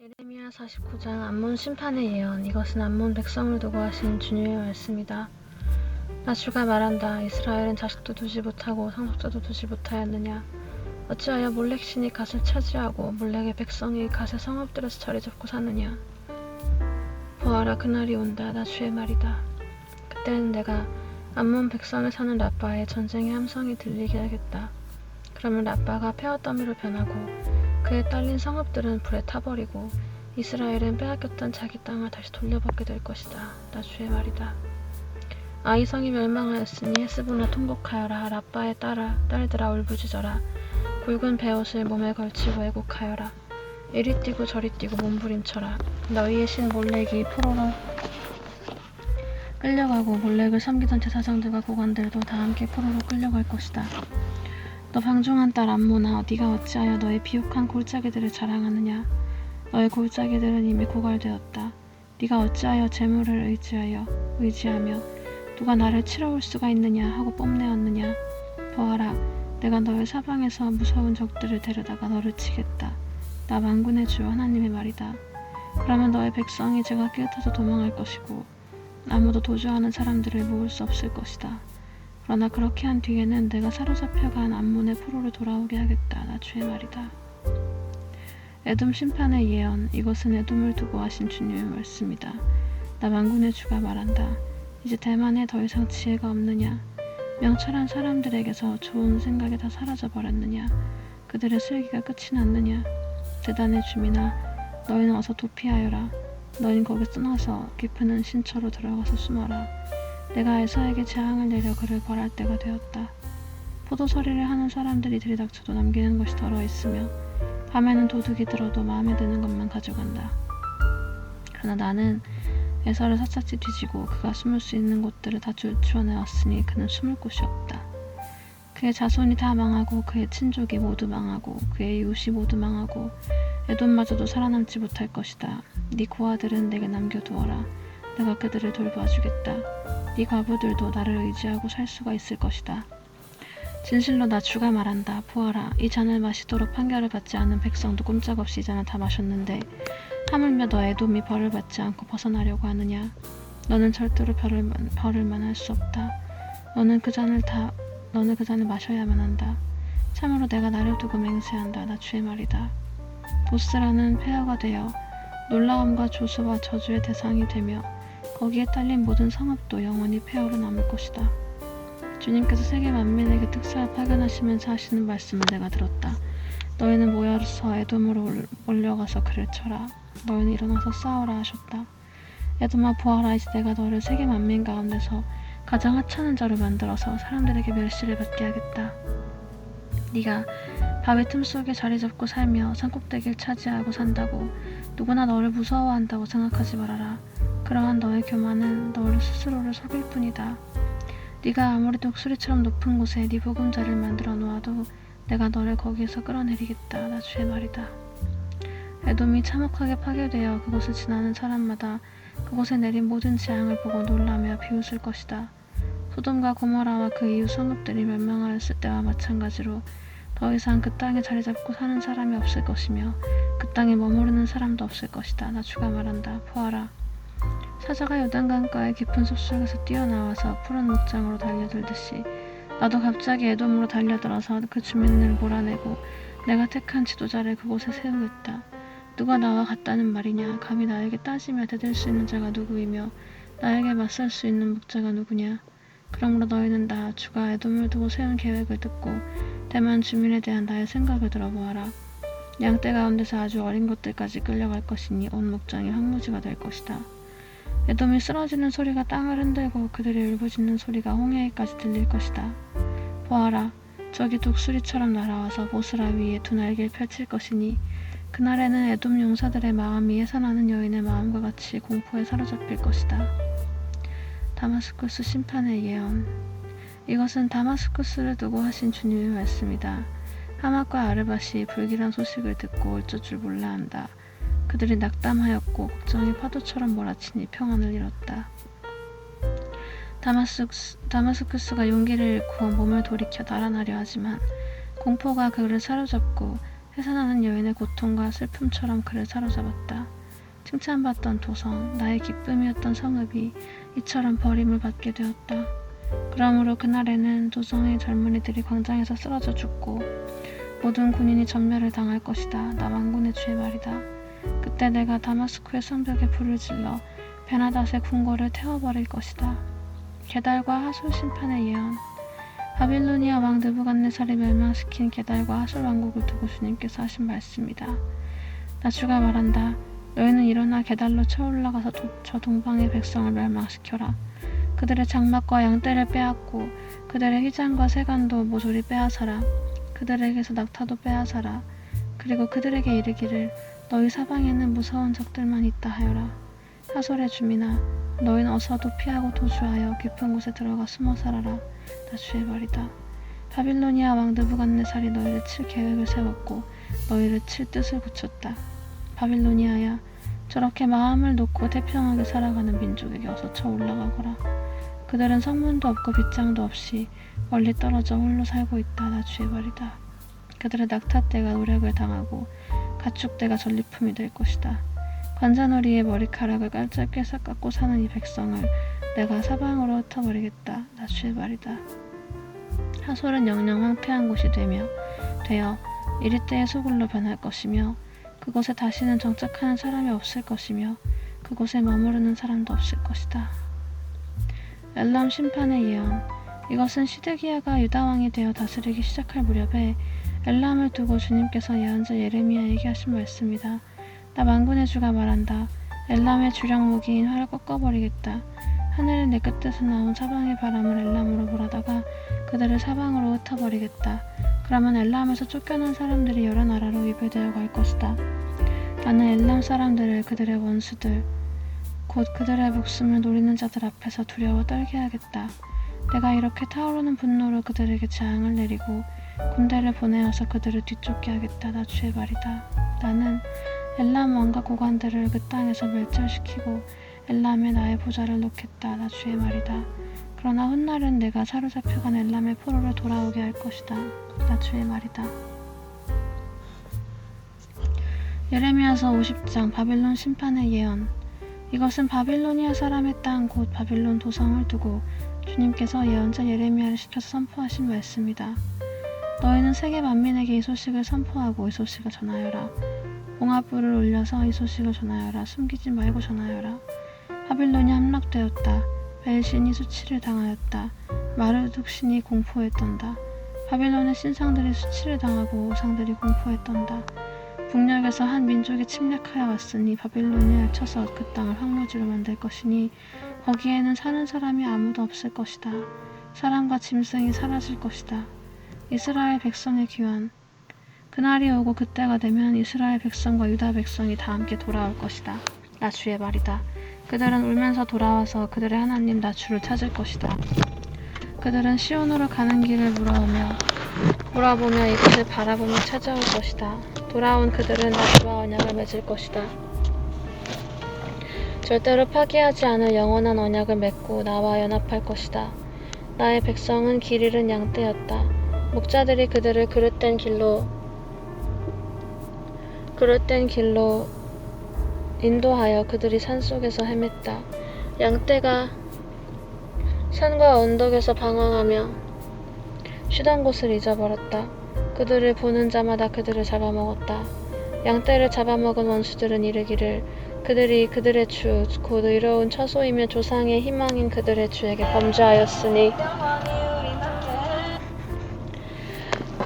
예레미야 49장 암몬 심판의 예언. 이것은 암몬 백성을 두고 하신 주님의 말씀이다. 나 주가 말한다. 이스라엘은 자식도 두지 못하고 상속자도 두지 못하였느냐. 어찌하여 몰렉 신이 갓을 차지하고 몰렉의 백성이 갓의 성읍들에서 자리 잡고 사느냐. 보아라, 그날이 온다. 나 주의 말이다. 그때는 내가 암몬 백성에 사는 라빠의 전쟁의 함성이 들리게 하겠다. 그러면 라빠가 폐허더미로 변하고 그의 딸린 성읍들은 불에 타버리고 이스라엘은 빼앗겼던 자기 땅을 다시 돌려받게 될 것이다. 나 주의 말이다. 아이 성이 멸망하였으니 헤스본아 통곡하여라. 라빠의 딸들아 울부짖어라. 굵은 베옷을 몸에 걸치고 애곡하여라. 이리 뛰고 저리 뛰고 몸부림쳐라. 너희의 신 몰렉이 포로로 끌려가고 몰렉을 섬기던 제사장들과 고관들도 다 함께 포로로 끌려갈 것이다. 너 방종한 딸 암몬아, 네가 어찌하여 너의 비옥한 골짜기들을 자랑하느냐. 너의 골짜기들은 이미 고갈되었다. 네가 어찌하여 재물을 의지하며 누가 나를 치러올 수가 있느냐 하고 뽐내었느냐. 보아라, 내가 너의 사방에서 무서운 적들을 데려다가 너를 치겠다. 나 만군의 주 하나님의 말이다. 그러면 너의 백성이 제가 깨끗해서 도망할 것이고 아무도 도주하는 사람들을 모을 수 없을 것이다. 그러나 그렇게 한 뒤에는 내가 사로잡혀간 암몬의 포로를 돌아오게 하겠다. 나 주의 말이다. 에돔 심판의 예언. 이것은 에돔을 두고 하신 주님의 말씀이다. 나 만군의 주가 말한다. 이제 대만에 더 이상 지혜가 없느냐. 명철한 사람들에게서 좋은 생각이 다 사라져버렸느냐. 그들의 슬기가 끝이 났느냐. 대단의 주민아, 너희는 어서 도피하여라. 너희는 거기 떠나서 깊은 은신처로 들어가서 숨어라. 내가 에서에게 재앙을 내려 그를 벌할 때가 되었다. 포도서리를 하는 사람들이 들이닥쳐도 남기는 것이 덜어 있으며 밤에는 도둑이 들어도 마음에 드는 것만 가져간다. 그러나 나는 에서를 샅샅이 뒤지고 그가 숨을 수 있는 곳들을 다 주워내었으니 그는 숨을 곳이 없다. 그의 자손이 다 망하고 그의 친족이 모두 망하고 그의 이웃이 모두 망하고 에돔마저도 살아남지 못할 것이다. 네 고아들은 내게 남겨두어라. 내가 그들을 돌봐주겠다. 네 과부들도 나를 의지하고 살 수가 있을 것이다. 진실로 나 주가 말한다. 보아라, 이 잔을 마시도록 판결을 받지 않은 백성도 꼼짝없이 이 잔을 다 마셨는데 하물며 너 에돔이 벌을 받지 않고 벗어나려고 하느냐. 너는 절대로 벌을만 할 수 없다. 너는 그 잔을 마셔야만 한다. 참으로 내가 나를 두고 맹세한다. 나 주의 말이다. 보스라는 폐허가 되어 놀라움과 조소와 저주의 대상이 되며 거기에 딸린 모든 성읍도 영원히 폐허로 남을 것이다. 주님께서 세계 만민에게 특사를 파견하시면서 하시는 말씀을 내가 들었다. 너희는 모여서 에돔으로 몰려가서 그를 쳐라. 너희는 일어나서 싸우라 하셨다. 에돔아, 보아라, 이제 내가 너를 세계 만민 가운데서 가장 하찮은 자로 만들어서 사람들에게 멸시를 받게 하겠다. 네가 바위 틈 속에 자리 잡고 살며 산꼭대기를 차지하고 산다고 누구나 너를 무서워한다고 생각하지 말아라. 그러한 너의 교만은 너를 스스로를 속일 뿐이다. 네가 아무리 독수리처럼 높은 곳에 네 보금자리를 만들어 놓아도 내가 너를 거기에서 끌어내리겠다. 나 주의 말이다. 에돔이 참혹하게 파괴되어 그곳을 지나는 사람마다 그곳에 내린 모든 재앙을 보고 놀라며 비웃을 것이다. 소돔과 고모라와 그 이웃 성읍들이 멸망하였을 때와 마찬가지로 더 이상 그 땅에 자리 잡고 사는 사람이 없을 것이며 그 땅에 머무르는 사람도 없을 것이다. 나 주가 말한다. 보아라, 사자가 요단강가의 깊은 숲속에서 뛰어나와서 푸른 목장으로 달려들듯이 나도 갑자기 에돔으로 달려들어서 그 주민을 몰아내고 내가 택한 지도자를 그곳에 세우겠다. 누가 나와 같다는 말이냐. 감히 나에게 따지며 대들 수 있는 자가 누구이며 나에게 맞설 수 있는 목자가 누구냐. 그러므로 너희는 나 주가 에돔을 두고 세운 계획을 듣고 대만 주민에 대한 나의 생각을 들어보아라. 양떼 가운데서 아주 어린 것들까지 끌려갈 것이니 온 목장이 황무지가 될 것이다. 에돔이 쓰러지는 소리가 땅을 흔들고 그들이 울부짖는 소리가 홍해에까지 들릴 것이다. 보아라, 저기 독수리처럼 날아와서 보스라 위에 두 날개를 펼칠 것이니 그날에는 에돔 용사들의 마음이 해산하는 여인의 마음과 같이 공포에 사로잡힐 것이다. 다마스쿠스 심판의 예언. 이것은 다마스쿠스를 두고 하신 주님의 말씀이다. 하맛과 아르밧이 불길한 소식을 듣고 어쩔 줄 몰라 한다. 그들이 낙담하였고 걱정이 파도처럼 몰아치니 평안을 잃었다. 다마스쿠스가 용기를 잃고 몸을 돌이켜 달아나려 하지만 공포가 그를 사로잡고 회산하는 여인의 고통과 슬픔처럼 그를 사로잡았다. 칭찬받던 도성, 나의 기쁨이었던 성읍이 이처럼 버림을 받게 되었다. 그러므로 그날에는 도성의 젊은이들이 광장에서 쓰러져 죽고 모든 군인이 전멸을 당할 것이다. 나 왕군의 주의 말이다. 그때 내가 다마스쿠의 성벽에 불을 질러 베나닷의 궁궐을 태워버릴 것이다. 게달과 하솔 심판의 예언. 바빌로니아 왕 느부갓네살이 멸망시킨 게달과 하솔 왕국을 두고 주님께서 하신 말씀이다. 나 주가 말한다. 너희는 일어나 게달로 쳐올라가서 저 동방의 백성을 멸망시켜라. 그들의 장막과 양떼를 빼앗고 그들의 휘장과 세간도 모조리 빼앗아라. 그들에게서 낙타도 빼앗아라. 그리고 그들에게 이르기를 너희 사방에는 무서운 적들만 있다 하여라. 하솔의 주민아, 너희는 어서도 피하고 도주하여 깊은 곳에 들어가 숨어 살아라. 나 주의 말이다. 바빌로니아 왕 느부갓네살이 너희를 칠 계획을 세웠고 너희를 칠 뜻을 굳혔다. 바빌로니아야, 저렇게 마음을 놓고 태평하게 살아가는 민족에게 어서 쳐 올라가거라. 그들은 성문도 없고 빗장도 없이 멀리 떨어져 홀로 살고 있다. 나 주의 말이다. 그들의 낙타떼가 노력을 당하고 가축대가 전리품이 될 것이다. 관자놀이의 머리카락을 깔짝깔짝 깎고 사는 이 백성을 내가 사방으로 흩어버리겠다. 나 주의 말이다. 하솔은 영영 황폐한 곳이 되어 이리떼의 소굴로 변할 것이며 그곳에 다시는 정착하는 사람이 없을 것이며 그곳에 머무르는 사람도 없을 것이다. 엘람 심판의 예언. 이것은 시드기야가 유다왕이 되어 다스리기 시작할 무렵에 엘람을 두고 주님께서 예언자 예레미야에게 하신 말씀이다. 나 만군의 주가 말한다. 엘람의 주력 무기인 활을 꺾어버리겠다. 하늘의 내 끝에서 나온 사방의 바람을 엘람으로 몰아다가 그들을 사방으로 흩어버리겠다. 그러면 엘람에서 쫓겨난 사람들이 여러 나라로 위배되어 갈 것이다. 나는 엘람 사람들을 그들의 원수들, 곧 그들의 목숨을 노리는 자들 앞에서 두려워 떨게 하겠다. 내가 이렇게 타오르는 분노로 그들에게 재앙을 내리고 군대를 보내어서 그들을 뒤쫓게 하겠다. 나 주의 말이다. 나는 엘람 왕과 고관들을 그 땅에서 멸절시키고 엘람에 나의 보좌를 놓겠다. 나 주의 말이다. 그러나 훗날은 내가 사로잡혀간 엘람의 포로를 돌아오게 할 것이다. 나 주의 말이다. 예레미야서 50장 바빌론 심판의 예언. 이것은 바빌로니아 사람의 땅 곧 바빌론 도성을 두고 주님께서 예언자 예레미야를 시켜서 선포하신 말씀이다. 너희는 세계 만민에게 이 소식을 선포하고 이 소식을 전하여라. 봉합불을 올려서 이 소식을 전하여라. 숨기지 말고 전하여라. 바빌론이 함락되었다. 벨신이 수치를 당하였다. 마르둑 신이 공포에 떤다. 바빌론의 신상들이 수치를 당하고 우상들이 공포에 떤다. 북녘에서 한 민족이 침략하여 왔으니 바빌론이 펼쳐서 그 땅을 황무지로 만들 것이니 거기에는 사는 사람이 아무도 없을 것이다. 사람과 짐승이 사라질 것이다. 이스라엘 백성의 귀환. 그날이 오고 그때가 되면 이스라엘 백성과 유다 백성이 다 함께 돌아올 것이다. 나 주의 말이다. 그들은 울면서 돌아와서 그들의 하나님 나 주를 찾을 것이다. 그들은 시온으로 가는 길을 물어보며 이곳을 바라보며 찾아올 것이다. 돌아온 그들은 나 주와 언약을 맺을 것이다. 절대로 파기하지 않을 영원한 언약을 맺고 나와 연합할 것이다. 나의 백성은 길 잃은 양떼였다. 목자들이 그들을 그릇된 길로 인도하여 그들이 산속에서 헤맸다. 양떼가 산과 언덕에서 방황하며 쉬던 곳을 잊어버렸다. 그들을 보는 자마다 그들을 잡아먹었다. 양떼를 잡아먹은 원수들은 이르기를 그들이 그들의 주 곧 의로운 처소이며 조상의 희망인 그들의 주에게 범죄하였으니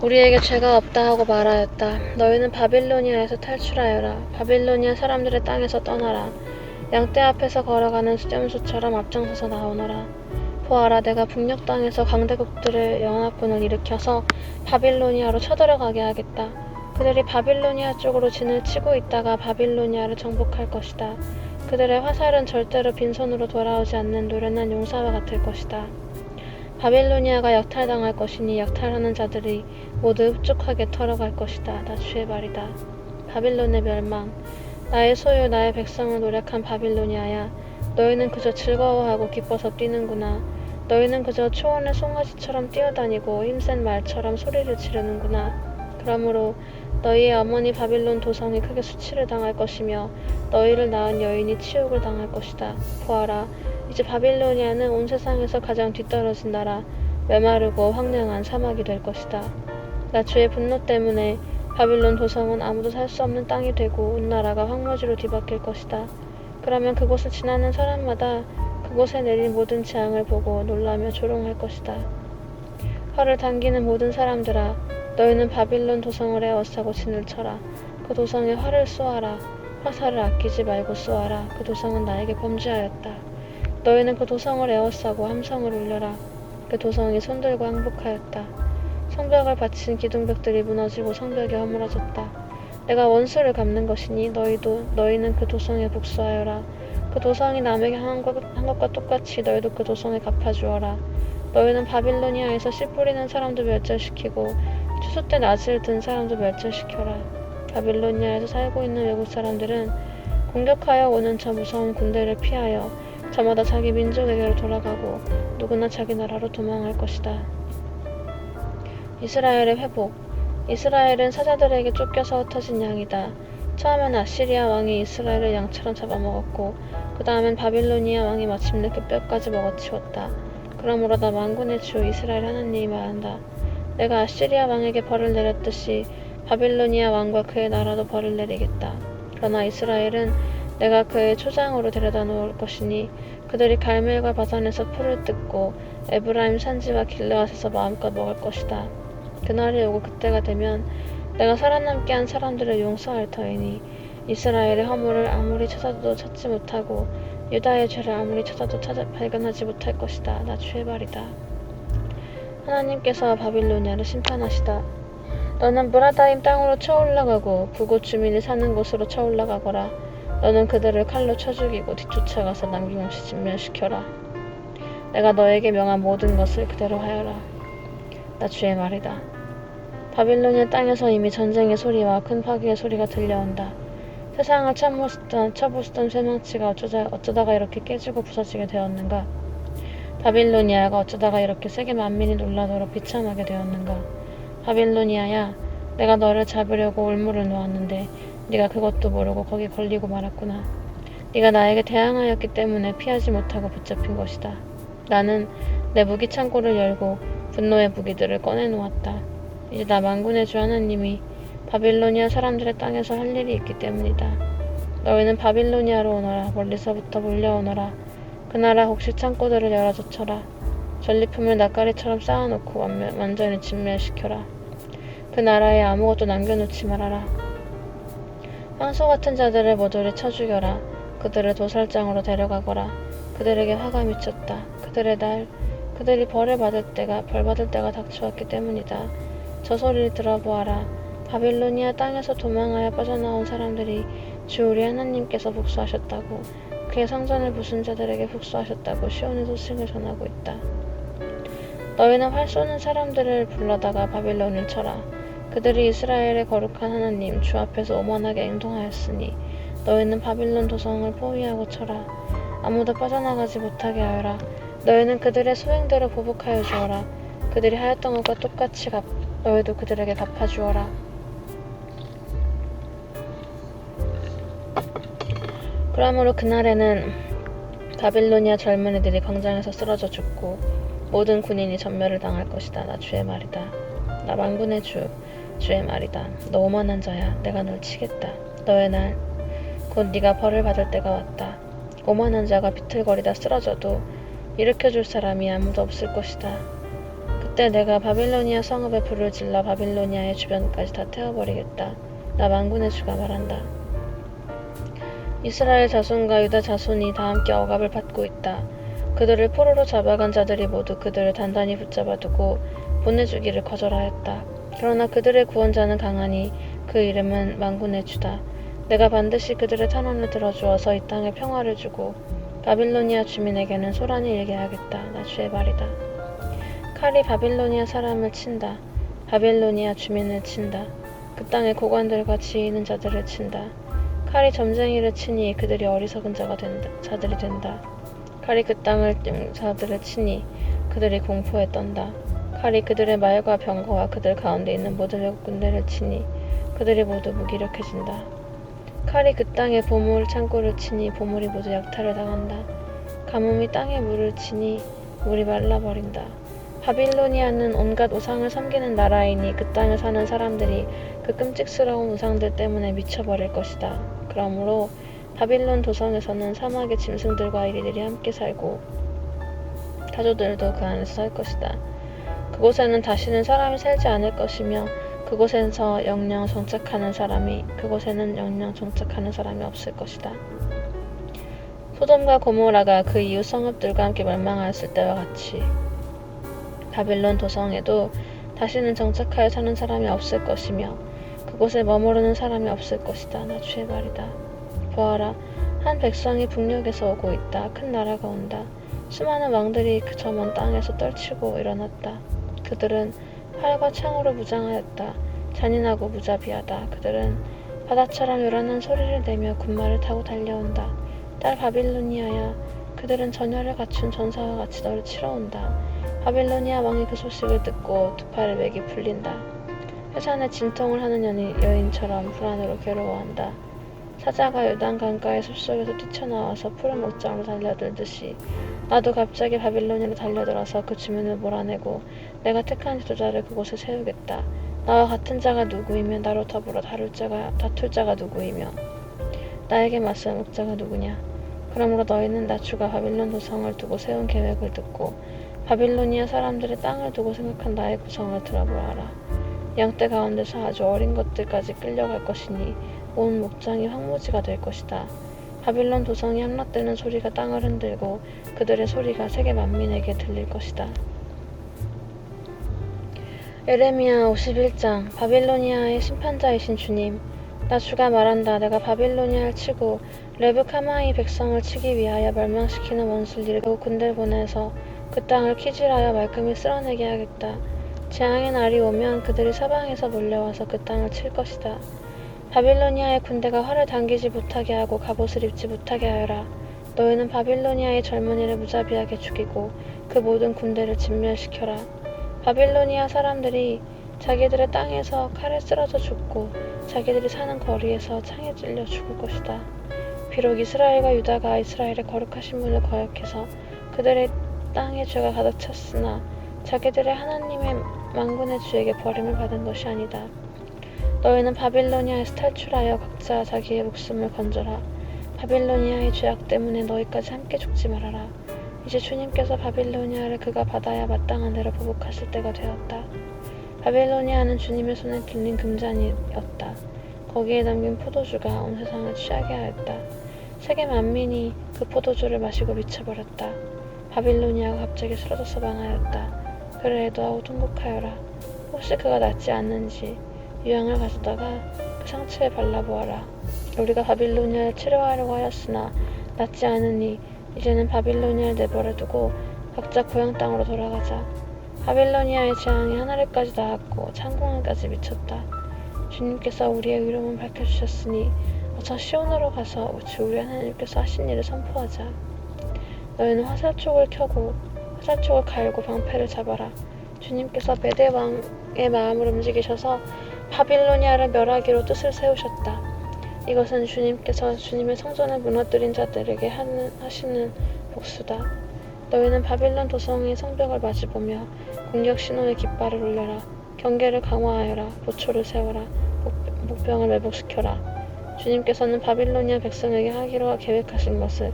우리에게 죄가 없다 하고 말하였다. 너희는 바빌로니아에서 탈출하여라. 바빌로니아 사람들의 땅에서 떠나라. 양떼 앞에서 걸어가는 수렴수처럼 앞장서서 나오너라. 보아라, 내가 북녘 땅에서 강대국들의 연합군을 일으켜서 바빌로니아로 쳐들어가게 하겠다. 그들이 바빌로니아 쪽으로 진을 치고 있다가 바빌로니아를 정복할 것이다. 그들의 화살은 절대로 빈손으로 돌아오지 않는 노련한 용사와 같을 것이다. 바빌로니아가 약탈당할 것이니 약탈하는 자들이 모두 흡족하게 털어갈 것이다. 나 주의 말이다. 바빌론의 멸망. 나의 소유 나의 백성을 노력한 바빌로니아야, 너희는 그저 즐거워하고 기뻐서 뛰는구나. 너희는 그저 초원의 송아지처럼 뛰어다니고 힘센 말처럼 소리를 지르는구나. 그러므로 너희의 어머니 바빌론 도성이 크게 수치를 당할 것이며 너희를 낳은 여인이 치욕을 당할 것이다. 보아라, 이제 바빌로니아는 온 세상에서 가장 뒤떨어진 나라, 메마르고 황량한 사막이 될 것이다. 나 주의 분노 때문에 바빌론 도성은 아무도 살 수 없는 땅이 되고 온 나라가 황무지로 뒤바뀔 것이다. 그러면 그곳을 지나는 사람마다 그곳에 내린 모든 재앙을 보고 놀라며 조롱할 것이다. 활을 당기는 모든 사람들아, 너희는 바빌론 도성을 에워싸고 진을 쳐라. 그 도성에 활을 쏘아라. 화살을 아끼지 말고 쏘아라. 그 도성은 나에게 범죄하였다. 너희는 그 도성을 에워싸고 함성을 울려라. 그 도성이 손들고 항복하였다. 성벽을 바친 기둥벽들이 무너지고 성벽이 허물어졌다. 내가 원수를 갚는 것이니 너희는 그 도성에 복수하여라. 그 도성이 남에게 한 것과 똑같이 너희도 그 도성에 갚아주어라. 너희는 바빌로니아에서 씨 뿌리는 사람도 멸절시키고 추수 때 낫을 든 사람도 멸절시켜라. 바빌로니아에서 살고 있는 외국 사람들은 공격하여 오는 저 무서운 군대를 피하여 저마다 자기 민족에게로 돌아가고 누구나 자기 나라로 도망할 것이다. 이스라엘의 회복. 이스라엘은 사자들에게 쫓겨서 흩어진 양이다. 처음엔 아시리아 왕이 이스라엘을 양처럼 잡아먹었고 그 다음엔 바빌로니아 왕이 마침내 그 뼈까지 먹어치웠다. 그러므로 나 만군의 주 이스라엘 하나님이 말한다. 내가 아시리아 왕에게 벌을 내렸듯이 바빌로니아 왕과 그의 나라도 벌을 내리겠다. 그러나 이스라엘은 내가 그의 초장으로 데려다 놓을 것이니 그들이 갈멜과 바산에서 풀을 뜯고 에브라임 산지와 길르앗에서 마음껏 먹을 것이다. 그날이 오고 그때가 되면 내가 살아남게 한 사람들을 용서할 터이니 이스라엘의 허물을 아무리 찾아도 찾지 못하고 유다의 죄를 아무리 찾아도 발견하지 못할 것이다. 나 주의 말이다. 하나님께서 바빌로니아를 심판하시다. 너는 무라다임 땅으로 쳐올라가고 그곳 주민이 사는 곳으로 쳐올라가거라. 너는 그들을 칼로 쳐 죽이고 뒤쫓아가서 남김없이 진멸시켜라. 내가 너에게 명한 모든 것을 그대로 하여라. 나 주의 말이다. 바빌로니아 땅에서 이미 전쟁의 소리와 큰 파괴의 소리가 들려온다. 세상을 쳐부수던 쇠망치가 어쩌다가 이렇게 깨지고 부서지게 되었는가? 바빌로니아가 어쩌다가 이렇게 세계 만민이 놀라도록 비참하게 되었는가? 바빌로니아야, 내가 너를 잡으려고 올무를 놓았는데 네가 그것도 모르고 거기 걸리고 말았구나. 네가 나에게 대항하였기 때문에 피하지 못하고 붙잡힌 것이다. 나는 내 무기 창고를 열고 분노의 무기들을 꺼내놓았다. 이제 나 만군의 주 하나님이 바빌로니아 사람들의 땅에서 할 일이 있기 때문이다. 너희는 바빌로니아로 오너라. 멀리서부터 몰려오너라. 그 나라 혹시 창고들을 열어젖혀라. 전리품을 낯가리처럼 쌓아놓고 완전히 진멸시켜라. 그 나라에 아무것도 남겨놓지 말아라. 황소 같은 자들을 모조리 쳐 죽여라. 그들을 도살장으로 데려가거라. 그들에게 화가 미쳤다. 그들이 벌 받을 때가 닥쳐왔기 때문이다. 저 소리를 들어보아라. 바빌로니아 땅에서 도망하여 빠져나온 사람들이 주 우리 하나님께서 복수하셨다고, 그의 성전을 부순 자들에게 복수하셨다고 시온의 소식을 전하고 있다. 너희는 활 쏘는 사람들을 불러다가 바빌론을 쳐라. 그들이 이스라엘의 거룩한 하나님 주 앞에서 오만하게 행동하였으니 너희는 바빌론 도성을 포위하고 쳐라. 아무도 빠져나가지 못하게 하여라. 너희는 그들의 소행대로 보복하여 주어라. 그들이 하였던 것과 똑같이 너희도 그들에게 갚아주어라. 그러므로 그날에는 바빌로니아 젊은이들이 광장에서 쓰러져 죽고 모든 군인이 전멸을 당할 것이다. 나 주의 말이다. 나 만군의 주의 말이다. 너 오만한 자야. 내가 널 치겠다. 너의 날, 곧 네가 벌을 받을 때가 왔다. 오만한 자가 비틀거리다 쓰러져도 일으켜줄 사람이 아무도 없을 것이다. 그때 내가 바빌로니아 성읍에 불을 질러 바빌로니아의 주변까지 다 태워버리겠다. 나 만군의 주가 말한다. 이스라엘 자손과 유다 자손이 다 함께 억압을 받고 있다. 그들을 포로로 잡아간 자들이 모두 그들을 단단히 붙잡아두고 보내주기를 거절하였다. 그러나 그들의 구원자는 강하니 그 이름은 만군의 주다. 내가 반드시 그들의 탄원을 들어주어서 이 땅에 평화를 주고 바빌로니아 주민에게는 소란이 일게 하겠다. 나 주의 말이다. 칼이 바빌로니아 사람을 친다. 바빌로니아 주민을 친다. 그 땅의 고관들과 지혜 있는 자들을 친다. 칼이 점쟁이를 치니 그들이 어리석은 자들이 된다. 칼이 그 땅을 자들을 치니 그들이 공포에 떤다. 칼이 그들의 말과 병거와 그들 가운데 있는 모든 외국 군대를 치니 그들이 모두 무기력해진다. 칼이 그 땅에 보물 창고를 치니 보물이 모두 약탈을 당한다. 가뭄이 땅에 물을 치니 물이 말라버린다. 바빌로니아는 온갖 우상을 섬기는 나라이니 그 땅에 사는 사람들이 그 끔찍스러운 우상들 때문에 미쳐버릴 것이다. 그러므로 바빌론 도성에서는 사막의 짐승들과 이리들이 함께 살고 타조들도 그 안에서 살 것이다. 그곳에는 다시는 사람이 살지 않을 것이며 그곳에는 영영 정착하는 사람이 없을 것이다. 소돔과 고모라가 그 이웃 성읍들과 함께 멸망하였을 때와 같이 바빌론 도성에도 다시는 정착하여 사는 사람이 없을 것이며 그곳에 머무르는 사람이 없을 것이다. 나 주의 말이다. 보아라, 한 백성이 북녘에서 오고 있다. 큰 나라가 온다. 수많은 왕들이 그 저 먼 땅에서 떨치고 일어났다. 그들은 활과 창으로 무장하였다. 잔인하고 무자비하다. 그들은 바다처럼 요란한 소리를 내며 군마를 타고 달려온다. 딸 바빌로니아야, 그들은 전열을 갖춘 전사와 같이 너를 치러 온다. 바빌로니아 왕이 그 소식을 듣고 두 팔에 맥이 풀린다. 해산에 진통을 하는 여인처럼 불안으로 괴로워한다. 사자가 요단 강가의 숲속에서 뛰쳐나와서 푸른 목장으로 달려들듯이 나도 갑자기 바빌로니아로 달려들어서 그 주민을 몰아내고 내가 택한 지도자를 그곳에 세우겠다. 나와 같은 자가 누구이며 나로 더불어 다툴 자가 누구이며 나에게 맞설 목자가 누구냐. 그러므로 너희는 나 주가 바빌론 도성을 두고 세운 계획을 듣고 바빌로니아 사람들의 땅을 두고 생각한 나의 구성을 들어보아라. 양떼 가운데서 아주 어린 것들까지 끌려갈 것이니 온 목장이 황무지가 될 것이다. 바빌론 도성이 함락되는 소리가 땅을 흔들고 그들의 소리가 세계 만민에게 들릴 것이다. 에레미야 51장. 바빌로니아의 심판자이신 주님, 나 주가 말한다. 내가 바빌로니아를 치고 레브카마의 백성을 치기 위하여 멸망시키는 원수를 일으키고 군대를 보내서 그 땅을 키질하여 말끔히 쓸어내게 하겠다. 재앙의 날이 오면 그들이 사방에서 몰려와서 그 땅을 칠 것이다. 바빌로니아의 군대가 활을 당기지 못하게 하고 갑옷을 입지 못하게 하여라. 너희는 바빌로니아의 젊은이를 무자비하게 죽이고 그 모든 군대를 진멸시켜라. 바빌로니아 사람들이 자기들의 땅에서 칼에 쓰러져 죽고 자기들이 사는 거리에서 창에 찔려 죽을 것이다. 비록 이스라엘과 유다가 이스라엘의 거룩하신 분을 거역해서 그들의 땅에 죄가 가득 찼으나 자기들의 하나님의 만군의 주에게 버림을 받은 것이 아니다. 너희는 바빌로니아에서 탈출하여 각자 자기의 목숨을 건져라. 바빌로니아의 죄악 때문에 너희까지 함께 죽지 말아라. 이제 주님께서 바빌로니아를 그가 받아야 마땅한 대로 보복하실 때가 되었다. 바빌로니아는 주님의 손에 들린 금잔이었다. 거기에 담긴 포도주가 온 세상을 취하게 하였다. 세계 만민이 그 포도주를 마시고 미쳐버렸다. 바빌로니아가 갑자기 쓰러져서 망하였다. 그를 애도하고 통곡하여라. 혹시 그가 낫지 않는지 유향을 가져다가 그 상처에 발라보아라. 우리가 바빌로니아를 치료하려고 하였으나 낫지 않으니 이제는 바빌로니아를 내버려두고 각자 고향 땅으로 돌아가자. 바빌로니아의 재앙이 하늘에까지 닿았고 창공에까지 미쳤다. 주님께서 우리의 의로움을 밝혀주셨으니 어서 시온으로 가서 우리 하나님께서 하신 일을 선포하자. 너희는 화살촉을 켜고 화살촉을 갈고 방패를 잡아라. 주님께서 베데 왕의 마음을 움직이셔서 바빌로니아를 멸하기로 뜻을 세우셨다. 이것은 주님께서 주님의 성전을 무너뜨린 자들에게 하시는 복수다. 너희는 바빌론 도성의 성벽을 마주보며 공격 신호의 깃발을 올려라. 경계를 강화하여라. 보초를 세워라. 목병을 매복시켜라. 주님께서는 바빌로니아 백성에게 하기로 계획하신 것을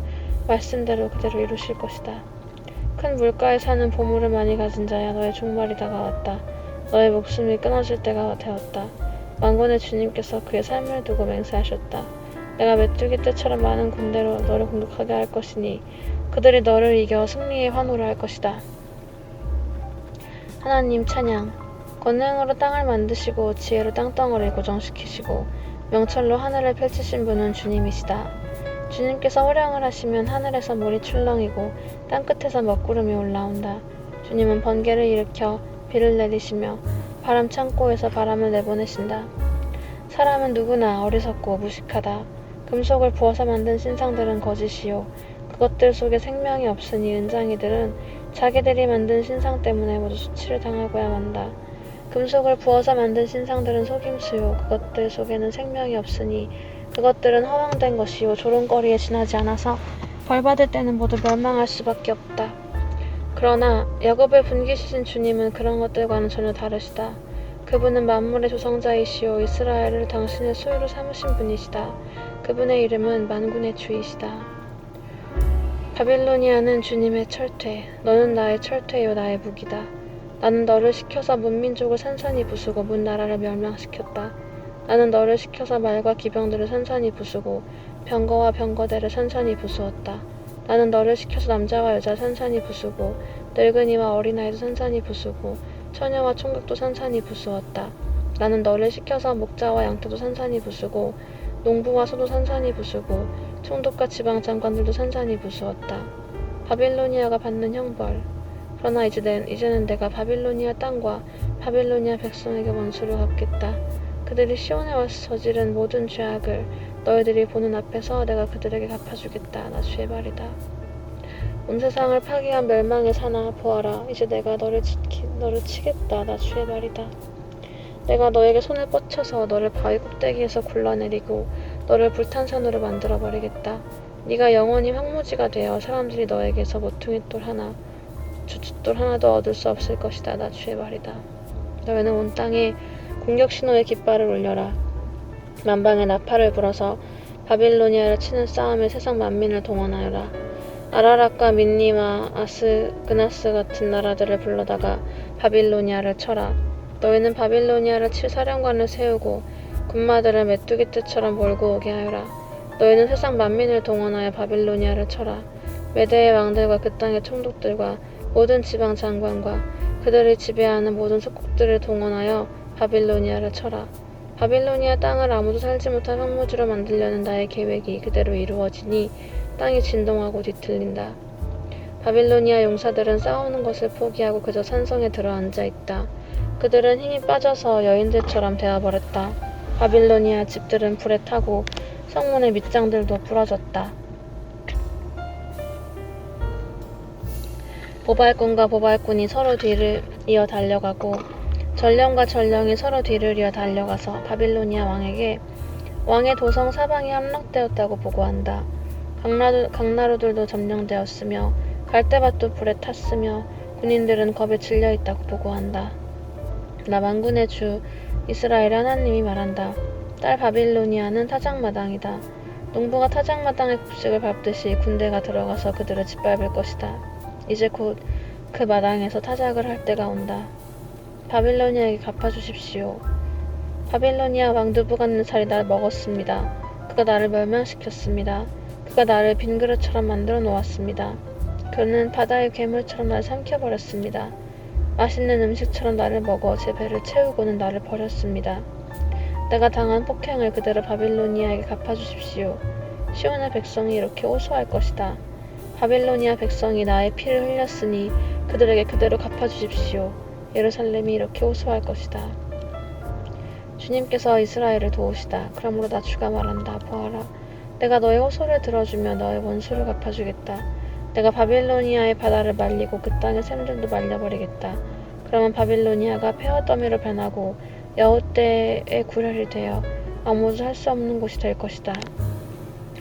말씀대로 그대로 이루실 것이다. 큰 물가에 사는 보물을 많이 가진 자야, 너의 종말이 다가왔다. 너의 목숨이 끊어질 때가 되었다. 만군의 주님께서 그의 삶을 두고 맹세하셨다. 내가 메뚜기 떼처럼 많은 군대로 너를 공격하게 할 것이니 그들이 너를 이겨 승리의 환호를 할 것이다. 하나님 찬양. 권능으로 땅을 만드시고 지혜로 땅덩어리를 고정시키시고 명철로 하늘을 펼치신 분은 주님이시다. 주님께서 호령을 하시면 하늘에서 물이 출렁이고 땅끝에서 먹구름이 올라온다. 주님은 번개를 일으켜 비를 내리시며 바람 창고에서 바람을 내보내신다. 사람은 누구나 어리석고 무식하다. 금속을 부어서 만든 신상들은 거짓이요 그것들 속에 생명이 없으니 은장이들은 자기들이 만든 신상 때문에 모두 수치를 당하고야 만다. 금속을 부어서 만든 신상들은 속임수요. 그것들 속에는 생명이 없으니 그것들은 허황된 것이요. 조롱거리에 지나지 않아서 벌받을 때는 모두 멸망할 수밖에 없다. 그러나 야곱을 분기시신 주님은 그런 것들과는 전혀 다르시다. 그분은 만물의 조성자이시오. 이스라엘을 당신의 소유로 삼으신 분이시다. 그분의 이름은 만군의 주이시다. 바빌로니아는 주님의 철퇴. 너는 나의 철퇴요 나의 무기다. 나는 너를 시켜서 문민족을 산산이 부수고 문나라를 멸망시켰다. 나는 너를 시켜서 말과 기병들을 산산이 부수고 병거와 병거대를 산산이 부수었다. 나는 너를 시켜서 남자와 여자를 산산이 부수고 늙은이와 어린아이도 산산이 부수고 처녀와 총각도 산산이 부수었다. 나는 너를 시켜서 목자와 양떼도 산산이 부수고 농부와 소도 산산이 부수고 총독과 지방장관들도 산산이 부수었다. 바빌로니아가 받는 형벌. 그러나 이제는 내가 바빌로니아 땅과 바빌로니아 백성에게 원수를 갚겠다. 그들이 시온에 와서 저지른 모든 죄악을 너희들이 보는 앞에서 내가 그들에게 갚아주겠다. 나 주의 말이다. 온 세상을 파괴한 멸망의 사나 보아라. 이제 내가 너를 치겠다. 나 주의 말이다. 내가 너에게 손을 뻗쳐서 너를 바위 꼭대기에서 굴러내리고 너를 불탄산으로 만들어버리겠다. 네가 영원히 황무지가 되어 사람들이 너에게서 모퉁이 돌 하나, 주춧돌 하나도 얻을 수 없을 것이다. 나 주의 말이다. 너희는 온 땅에 공격 신호의 깃발을 올려라. 만방의 나팔을 불어서 바빌로니아를 치는 싸움에 세상 만민을 동원하여라. 아라락과 민니와 아스그나스 같은 나라들을 불러다가 바빌로니아를 쳐라. 너희는 바빌로니아를 칠 사령관을 세우고 군마들을 메뚜기 떼처럼 몰고 오게 하여라. 너희는 세상 만민을 동원하여 바빌로니아를 쳐라. 메대의 왕들과 그 땅의 총독들과 모든 지방 장관과 그들을 지배하는 모든 속국들을 동원하여 바빌로니아를 쳐라. 바빌로니아 땅을 아무도 살지 못한 황무지로 만들려는 나의 계획이 그대로 이루어지니 땅이 진동하고 뒤틀린다. 바빌로니아 용사들은 싸우는 것을 포기하고 그저 산성에 들어앉아 있다. 그들은 힘이 빠져서 여인들처럼 되어버렸다. 바빌로니아 집들은 불에 타고 성문의 밑장들도 부러졌다. 보발꾼과 보발꾼이 서로 뒤를 이어 달려가고 전령과 전령이 서로 뒤를 이어 달려가서 바빌로니아 왕에게 왕의 도성 사방이 함락되었다고 보고한다. 강나루들도 점령되었으며 갈대밭도 불에 탔으며 군인들은 겁에 질려있다고 보고한다. 나 만군의 주 이스라엘의 하나님이 말한다. 딸 바빌로니아는 타작마당이다. 농부가 타작마당의 곡식을 밟듯이 군대가 들어가서 그들을 짓밟을 것이다. 이제 곧 그 마당에서 타작을 할 때가 온다. 바빌로니아에게 갚아주십시오. 바빌로니아 왕 느부갓네살이 나를 먹었습니다. 그가 나를 멸망시켰습니다. 그가 나를 빈 그릇처럼 만들어 놓았습니다. 그는 바다의 괴물처럼 나를 삼켜버렸습니다. 맛있는 음식처럼 나를 먹어 제 배를 채우고는 나를 버렸습니다. 내가 당한 폭행을 그대로 바빌로니아에게 갚아주십시오. 시온의 백성이 이렇게 호소할 것이다. 바빌로니아 백성이 나의 피를 흘렸으니 그들에게 그대로 갚아주십시오. 예루살렘이 이렇게 호소할 것이다. 주님께서 이스라엘을 도우시다. 그러므로 나 주가 말한다. 보아라. 내가 너의 호소를 들어주며 너의 원수를 갚아주겠다. 내가 바빌로니아의 바다를 말리고 그 땅의 샘들도 말려버리겠다. 그러면 바빌로니아가 폐허 더미로 변하고 여호대의 구렬이 되어 아무도 할 수 없는 곳이 될 것이다.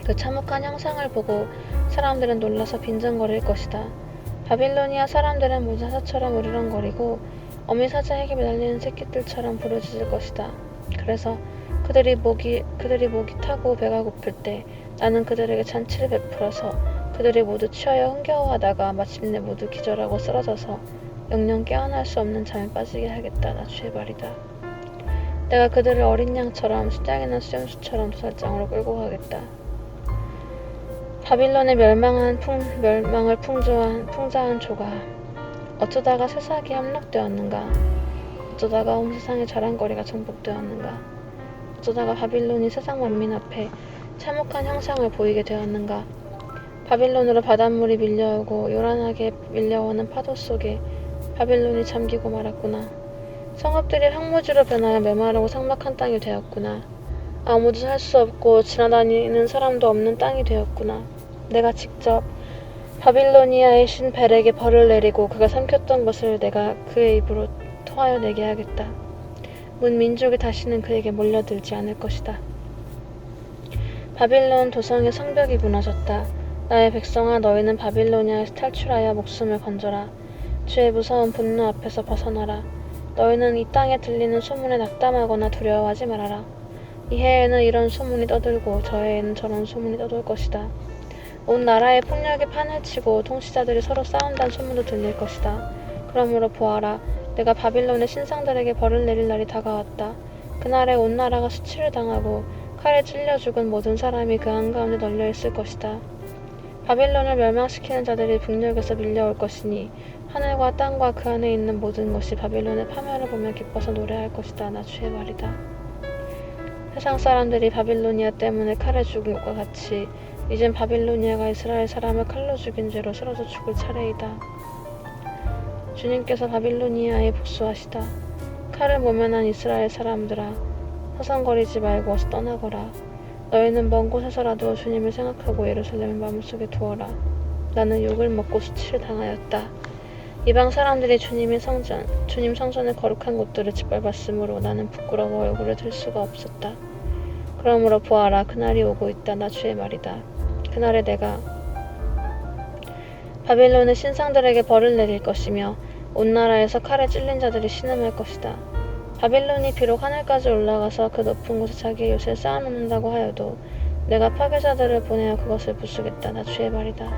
그 참혹한 형상을 보고 사람들은 놀라서 빈정거릴 것이다. 바빌로니아 사람들은 모두 사자처럼 으르렁거리고 어미 사자에게 매달리는 새끼들처럼 부르짖을 것이다. 그래서 그들이 목이 타고 배가 고플 때 나는 그들에게 잔치를 베풀어서 그들이 모두 취하여 흥겨워하다가 마침내 모두 기절하고 쓰러져서 영영 깨어날 수 없는 잠에 빠지게 하겠다. 나 주의 말이다. 내가 그들을 어린 양처럼 수탉이나 수염수처럼 도살장으로 끌고 가겠다. 바빌론의 멸망을 풍자한 조가 어쩌다가 새싹이 함락되었는가? 어쩌다가 온 세상의 자랑거리가 정복되었는가? 어쩌다가 바빌론이 세상 만민 앞에 참혹한 형상을 보이게 되었는가? 바빌론으로 바닷물이 밀려오고 요란하게 밀려오는 파도 속에 바빌론이 잠기고 말았구나. 성읍들이 황무지로 변하여 메마르고 삭막한 땅이 되었구나. 아무도 살 수 없고 지나다니는 사람도 없는 땅이 되었구나. 내가 직접 바빌로니아의 신 벨에게 벌을 내리고 그가 삼켰던 것을 내가 그의 입으로 토하여 내게 하겠다. 문 민족이 다시는 그에게 몰려들지 않을 것이다. 바빌론 도성의 성벽이 무너졌다. 나의 백성아, 너희는 바빌로니아에서 탈출하여 목숨을 건져라. 주의 무서운 분노 앞에서 벗어나라. 너희는 이 땅에 들리는 소문에 낙담하거나 두려워하지 말아라. 이 해에는 이런 소문이 떠들고 저 해에는 저런 소문이 떠돌 것이다. 온 나라의 폭력이 판을 치고 통치자들이 서로 싸운다는 소문도 들릴 것이다. 그러므로 보아라, 내가 바빌론의 신상들에게 벌을 내릴 날이 다가왔다. 그날에 온 나라가 수치를 당하고 칼에 찔려 죽은 모든 사람이 그 한가운데 널려 있을 것이다. 바빌론을 멸망시키는 자들이 북녘에서 밀려올 것이니 하늘과 땅과 그 안에 있는 모든 것이 바빌론의 파멸을 보며 기뻐서 노래할 것이다. 나 주의 말이다. 세상 사람들이 바빌로니아 때문에 칼에 죽은 것과 같이 이젠 바빌로니아가 이스라엘 사람을 칼로 죽인 죄로 쓰러져 죽을 차례이다. 주님께서 바빌로니아에 복수하시다. 칼을 모면한 이스라엘 사람들아, 서성거리지 말고 어서 떠나거라. 너희는 먼 곳에서라도 주님을 생각하고 예루살렘을 마음속에 두어라. 나는 욕을 먹고 수치를 당하였다. 이방 사람들이 주님 성전의 거룩한 곳들을 짓밟았으므로 나는 부끄러워 얼굴을 들 수가 없었다. 그러므로 보아라, 그날이 오고 있다. 나 주의 말이다. 그날에 내가 바빌론의 신상들에게 벌을 내릴 것이며 온 나라에서 칼에 찔린 자들이 신음할 것이다. 바빌론이 비록 하늘까지 올라가서 그 높은 곳에 자기의 요새를 쌓아놓는다고 하여도 내가 파괴자들을 보내어 그것을 부수겠다. 나 주의 말이다.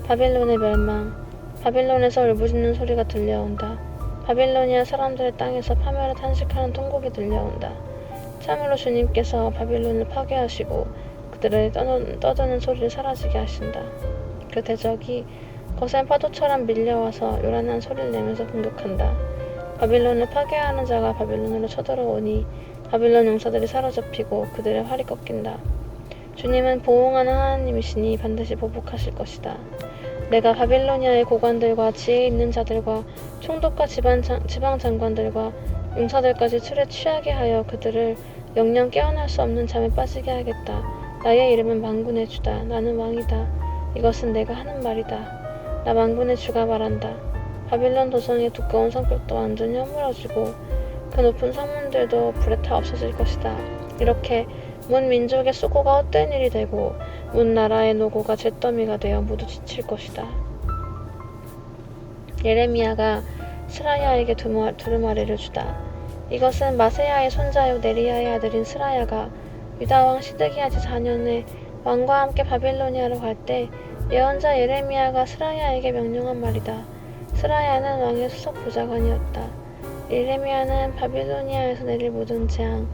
바빌론의 멸망. 바빌론에서 울부짖는 소리가 들려온다. 바빌로니아 사람들의 땅에서 파멸을 탄식하는 통곡이 들려온다. 참으로 주님께서 바빌론을 파괴하시고 그들의 떠드는 소리를 사라지게 하신다. 그 대적이 거센 파도처럼 밀려와서 요란한 소리를 내면서 공격한다. 바빌론을 파괴하는 자가 바빌론으로 쳐들어오니 바빌론 용사들이 사로잡히고 그들의 활이 꺾인다. 주님은 보응하는 하나님이시니 반드시 보복하실 것이다. 내가 바빌로니아의 고관들과 지혜 있는 자들과 총독과 지방 장관들과 용사들까지 술에 취하게 하여 그들을 영영 깨어날 수 없는 잠에 빠지게 하겠다. 나의 이름은 만군의 주다. 나는 왕이다. 이것은 내가 하는 말이다. 나 만군의 주가 말한다. 바빌론 도성의 두꺼운 성벽도 완전히 허물어지고 그 높은 성문들도 불에 타 없어질 것이다. 이렇게 문 민족의 수고가 헛된 일이 되고 문 나라의 노고가 잿더미가 되어 모두 지칠 것이다. 예레미야가 스라야에게 두루마리를 주다. 이것은 마세야의 손자요 네리야의 아들인 스라야가 유다왕 시드기야 제4년에 왕과 함께 바빌로니아로 갈 때 예언자 예레미야가 스라야에게 명령한 말이다. 스라야는 왕의 수석 보좌관이었다. 예레미야는 바빌로니아에서 내릴 모든 재앙,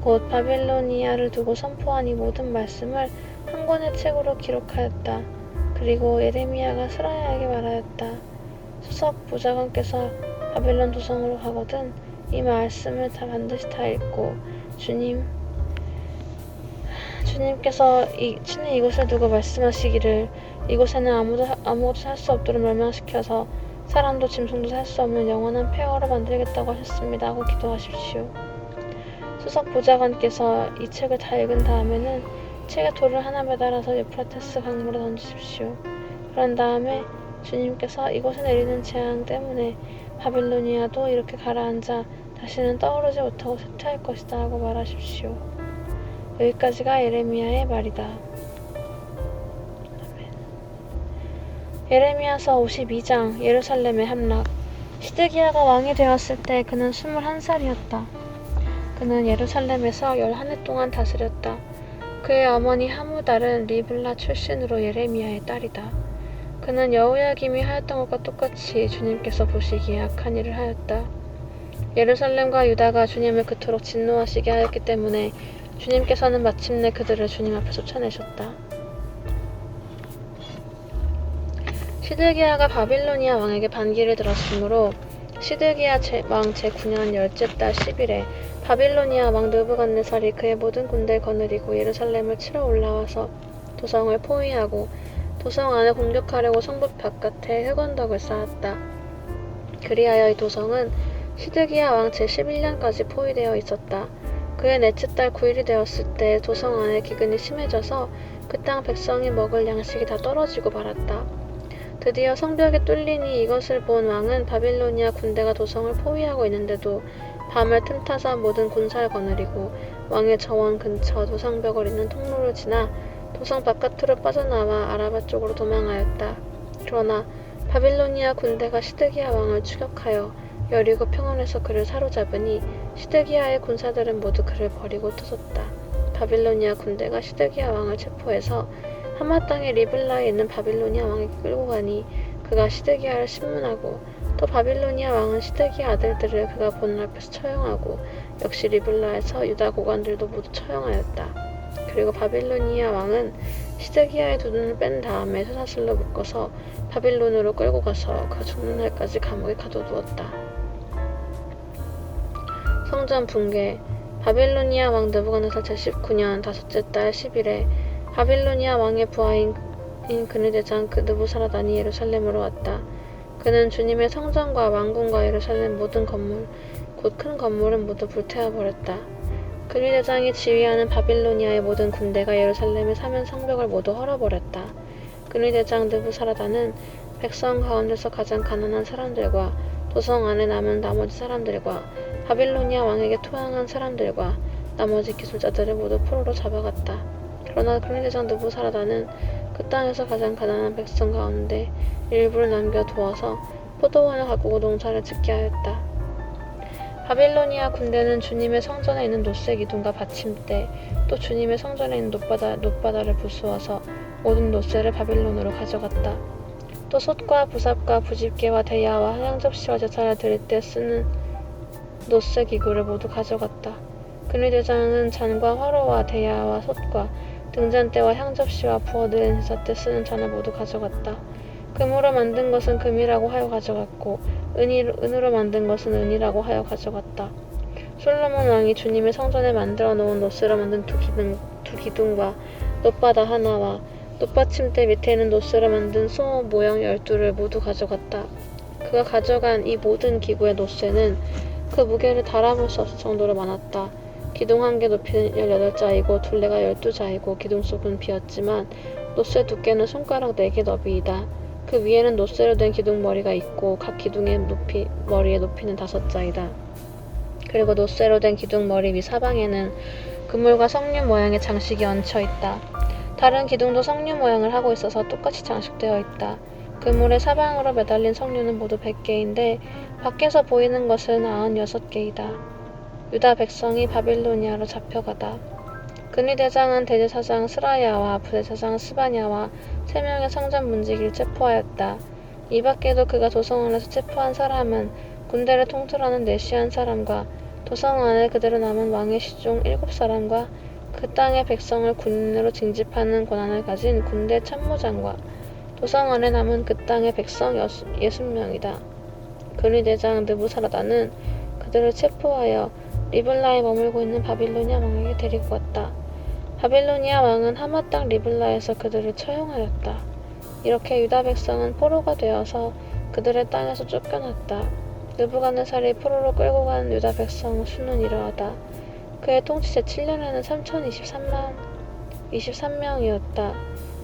곧 바빌로니아를 두고 선포한 이 모든 말씀을 한 권의 책으로 기록하였다. 그리고 예레미야가 스라야에게 말하였다. 수석 보좌관께서 바빌론 도성으로 가거든 이 말씀을 반드시 다 읽고 주님께서 친히 이곳을 두고 말씀하시기를 이곳에는 아무것도 살 수 없도록 멸망시켜서 사람도 짐승도 살 수 없는 영원한 폐허로 만들겠다고 하셨습니다 하고 기도하십시오. 수석 보좌관께서 이 책을 다 읽은 다음에는 책에 돌을 하나 매달아서 유프라테스 강물에 던지십시오. 그런 다음에 주님께서 이곳에 내리는 재앙 때문에 바빌로니아도 이렇게 가라앉아 다시는 떠오르지 못하고 쇠퇴할 것이다 하고 말하십시오. 여기까지가 예레미야의 말이다. 예레미야서 52장. 예루살렘의 함락. 시드기야가 왕이 되었을 때 그는 21살이었다. 그는 예루살렘에서 11해 동안 다스렸다. 그의 어머니 하무달은 리블라 출신으로 예레미야의 딸이다. 그는 여호야김이 하였던 것과 똑같이 주님께서 보시기에 악한 일을 하였다. 예루살렘과 유다가 주님을 그토록 진노하시게 하였기 때문에 주님께서는 마침내 그들을 주님 앞에 쫓아내셨다. 시드기야가 바빌로니아 왕에게 반기를 들었으므로 시드기야 왕 제9년 10째 달 10일에 바빌로니아 왕 느부갓네살이 그의 모든 군대를 거느리고 예루살렘을 치러 올라와서 도성을 포위하고 도성 안을 공격하려고 성읍 바깥에 흑언덕을 쌓았다. 그리하여 이 도성은 시드기야 왕 제11년까지 포위되어 있었다. 그의 넷째 달 9일이 되었을 때 도성 안에 기근이 심해져서 그 땅 백성이 먹을 양식이 다 떨어지고 말았다. 드디어 성벽이 뚫리니 이것을 본 왕은 바빌로니아 군대가 도성을 포위하고 있는데도 밤을 틈타서 모든 군사를 거느리고 왕의 정원 근처 도성벽을 잇는 통로를 지나 도성 바깥으로 빠져나와 아라바 쪽으로 도망하였다. 그러나 바빌로니아 군대가 시드기야 왕을 추격하여 여리고 평원에서 그를 사로잡으니 시드기야의 군사들은 모두 그를 버리고 터졌다. 바빌로니아 군대가 시드기야 왕을 체포해서 하마 땅의 리블라에 있는 바빌로니아 왕에게 끌고 가니 그가 시드기야를 신문하고 또 바빌로니아 왕은 시드기야 아들들을 그가 보는 앞에서 처형하고 역시 리블라에서 유다 고관들도 모두 처형하였다. 그리고 바빌로니아 왕은 시드기야의 두 눈을 뺀 다음에 쇠사슬로 묶어서 바빌론으로 끌고 가서 그 죽는 날까지 감옥에 가둬두었다. 성전 붕괴. 바빌로니아 왕 느부갓네살 제19년 다섯째 달 10일에 바빌로니아 왕의 부하인 그네 대장 느부사라단이 예루살렘으로 왔다. 그는 주님의 성전과 왕궁과 예루살렘 모든 건물, 곧 큰 건물은 모두 불태워버렸다. 그네 대장이 지휘하는 바빌로니아의 모든 군대가 예루살렘의 사면 성벽을 모두 헐어버렸다. 그네 대장 느부사라단은 백성 가운데서 가장 가난한 사람들과 도성 안에 남은 나머지 사람들과 바빌로니아 왕에게 투항한 사람들과 나머지 기술자들을 모두 포로로 잡아갔다. 그러나 그네 대장 느부사라단은 그 땅에서 가장 가난한 백성 가운데 일부를 남겨두어서 포도원을 가꾸고 농사를 짓게 하였다. 바빌로니아 군대는 주님의 성전에 있는 노새 기둥과 받침대, 또 주님의 성전에 있는 놋바다를 부수어서 모든 노새를 바빌론으로 가져갔다. 또 솥과 부삽과 부집개와 대야와 향접시와 제사를 드릴 때 쓰는 노새 기구를 모두 가져갔다. 그네 대장은 잔과 화로와 대야와 솥과 등잔대와 향접시와 부어드린 제사 때 쓰는 잔을 모두 가져갔다. 금으로 만든 것은 금이라고 하여 가져갔고 은으로 만든 것은 은이라고 하여 가져갔다. 솔로몬 왕이 주님의 성전에 만들어 놓은 노새로 만든 두 기둥과 놋바다 하나와 놋받침대 밑에 있는 노새로 만든 소 모형 12를 모두 가져갔다. 그가 가져간 이 모든 기구의 노새는 그 무게를 달아볼 수 없을 정도로 많았다. 기둥 한 개 높이는 18자이고 둘레가 12자이고 기둥 속은 비었지만 노새 두께는 손가락 4개 너비이다. 그 위에는 노새로 된 기둥머리가 있고 각 기둥의 머리의 높이는 5자이다. 그리고 노새로 된 기둥머리 위 사방에는 그물과 석류 모양의 장식이 얹혀 있다. 다른 기둥도 석류 모양을 하고 있어서 똑같이 장식되어 있다. 그물의 사방으로 매달린 석류는 모두 100개인데 밖에서 보이는 것은 96개이다. 유다 백성이 바빌로니아로 잡혀가다. 그네 대장은 대제사장 스라야와 부대사장 스바냐와 3명의 성전 문지기를 체포하였다. 이 밖에도 그가 도성 안에서 체포한 사람은 군대를 통틀어하는 네시안 사람과 도성 안에 그대로 남은 왕의 시종 7사람과 그 땅의 백성을 군인으로 징집하는 권한을 가진 군대 참모장과 도성 안에 남은 그 땅의 백성 60명이다. 그네 대장 느부사라단은 그들을 체포하여 리블라에 머물고 있는 바빌로니아 왕에게 데리고 갔다. 바빌로니아 왕은 하마 땅 리블라에서 그들을 처형하였다. 이렇게 유다 백성은 포로가 되어서 그들의 땅에서 쫓겨났다. 느부갓네살이 포로로 끌고 간 유다 백성 수는 이러하다. 그의 통치 제7년에는 3023명이었다.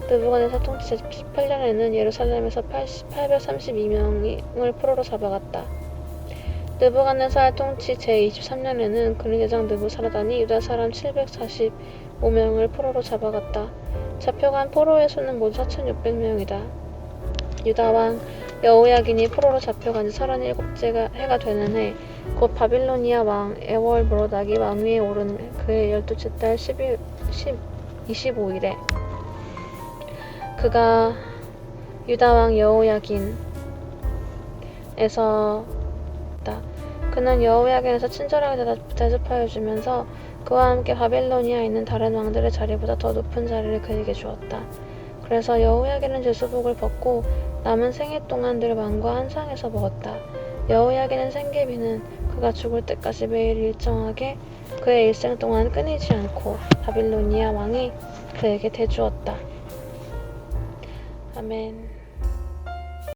느부갓네살 통치 제18년에는 예루살렘에서 832명을 포로로 잡아갔다. 느부갓네살 통치 제23년에는 그네 대장 느부사라단이 유다 사람 745명을 포로로 잡아갔다. 잡혀간 포로의 수는 모두 4600명이다. 유다 왕 여호야긴이 포로로 잡혀간 지 37째 해가 되는 해, 곧 바빌로니아 왕 에월므로닥이 왕위에 오른 그의 12째 달 25일에 그가 유다 왕 여호야긴에서 그는 여호야긴에서 친절하게 대접하여 주면서 그와 함께 바빌로니아에 있는 다른 왕들의 자리보다 더 높은 자리를 그에게 주었다. 그래서 여호야긴은 제수복을 벗고 남은 생애 동안 늘 왕과 한 상에서 먹었다. 여호야긴은 생계비는 그가 죽을 때까지 매일 일정하게 그의 일생 동안 끊이지 않고 바빌로니아 왕이 그에게 대주었다. 아멘.